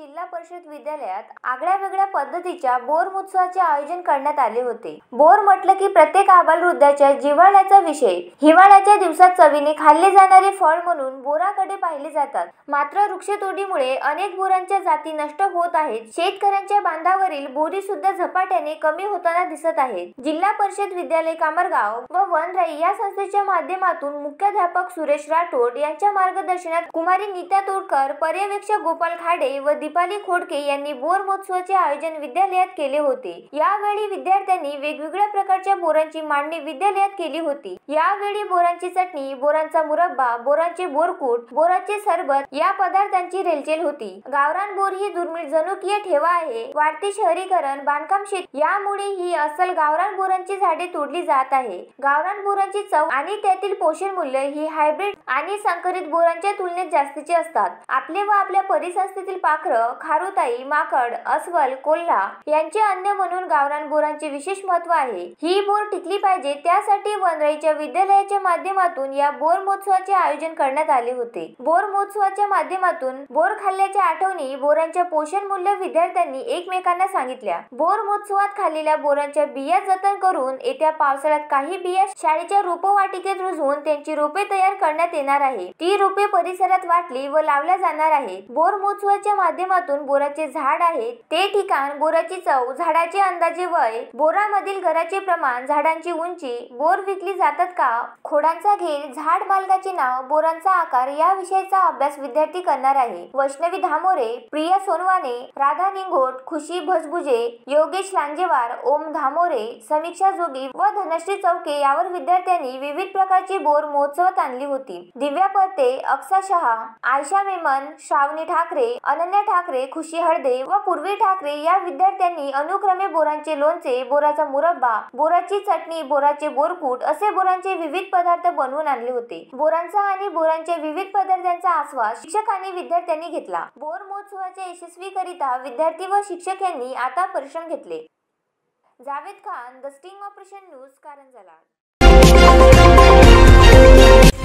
जिल्हा परिषद विद्यालयात आगळ्या-वेगळ्या पद्धतीच्या बोर महोत्सवाचे आयोजन करण्यात आले होते। बोर म्हटलं की प्रत्येक आबालवृद्धाच्या जिव्हाळ्याचा विषय। हिवाळ्याच्या दिवसात चवीने खाल्ले जाणारे फळ म्हणून बोराकडे पाहिले जातात। मात्र वृक्षतोडीमुळे अनेक बोरांच्या जाती नष्ट होत आहेत। शेतकऱ्यांच्या बांधावरील बोरी सुद्धा झपाट्याने कमी होताना दिसत आहेत। जिल्हा परिषद विद्यालय कामरगाव व वनराई या संस्थेच्या माध्यमातून मुख्याध्यापक सुरेश राठोड यांच्या मार्गदर्शनात कुमारी नीता तोडकर, पर्यवेक्षक गोपाल खाडे व दीपाली खोडके यांनी बोर महोत्सवाचे आयोजन विद्यालयात केले होते। यावेळी विद्यार्थ्यांनी वेगवेगळ्या प्रकारच्या बोरांची मांडणी विद्यालयात केली होती। यावेळी बोरांची चटणी, बोरांचा मुरब्बा, बोरांचे बोरकूट, बोराचे सरबत या पदार्थांची रेलचेल होती। गावरान बोर ही दुर्मिळ जनुकीय ठेवा आहे। वाढते शहरीकरण, बांधकाम शेती यामुळे ही अस्सल गावरान बोरांची झाडे तोडली जात आहे। गावरान बोरांची चव आणि त्यातील पोषण मूल्य ही हायब्रिड आणि संकरित बोरांच्या तुलनेत जास्तीचे असतात। आपले व आपल्या परिसंस्थेतील पाखर, खारुताई, माकड, अस्वल, कोल्हा यांचे अन्न म्हणून गावरान बोरांचे विशेष महत्त्व आहे। ही बोर टिकली पाहिजे त्यासाठी वनराईच्या विद्यालयाच्या माध्यमातून या बोर महोत्सवाचे आयोजन करण्यात आले होते। बोर महोत्सवाच्या माध्यमातून बोर खाल्ल्याच्या आठवणी, बोरांच्या पोषण मूल्य विद्यार्थ्यांनी एकमेकांना सांगितल्या। बोर महोत्सवात खाल्लेल्या बोरांच्या बिया जतन करून येत्या पावसाळ्यात काही बिया शाळेच्या रोपवाटिकेत रुजवून त्यांची रोपे तयार करण्यात येणार आहे। ती रोपे परिसरात वाटली व लावल्या जाणार आहेत। बोर महोत्सवाच्या माध्यमातून बोराचे झाड आहे ते ठिकाण, बोराची चव, झाडाचे अंदाजे वय, बोरामधील घराचे प्रमाण, झाडांची उंची, बोर विकली जातात का, खोडांचा घेर, झाड मालकाचे नाव, बोरांचा आकार या विषयाचा अभ्यास विद्यार्थी करणार आहे। वैष्णवी धामोरे, प्रिया सोनवाने, राधा निंगोट, खुशी भसबुजे, योगेश लांजेवार, ओम धामोरे, समीक्षा जोगी व धनश्री चौके यावर विद्यार्थ्यांनी विविध प्रकारची बोर महोत्सवात आणली होती। दिव्या परते, अक्सा शहा, आयशा मेमन, श्रावणी ठाकरे, अनन्या ठाकरे, खुशी हळदे व पूर्वी ठाकरे या विद्यार्थ्यांनी अनुक्रमे बोरांचे लोणचे, बोराचा मुरब्बा, बोराची चटणी, बोराचे बोरकूट असे बोरांचे विविध पदार्थ बनवून आणले होते। बोरांचा आणि बोरांच्या विविध पदार्थांचा आस्वाद शिक्षक आणि विद्यार्थ्यांनी घेतला। बोर महोत्सवाच्या यशस्वीकरिता विद्यार्थी व शिक्षक यांनी आता परिश्रम घेतले। Javed Khan, the sting operation news, Karanja.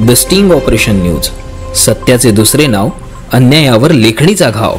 The sting operation news, सत्याचे दुसरे नाव, अन्यायावर लेखणीचा घाव।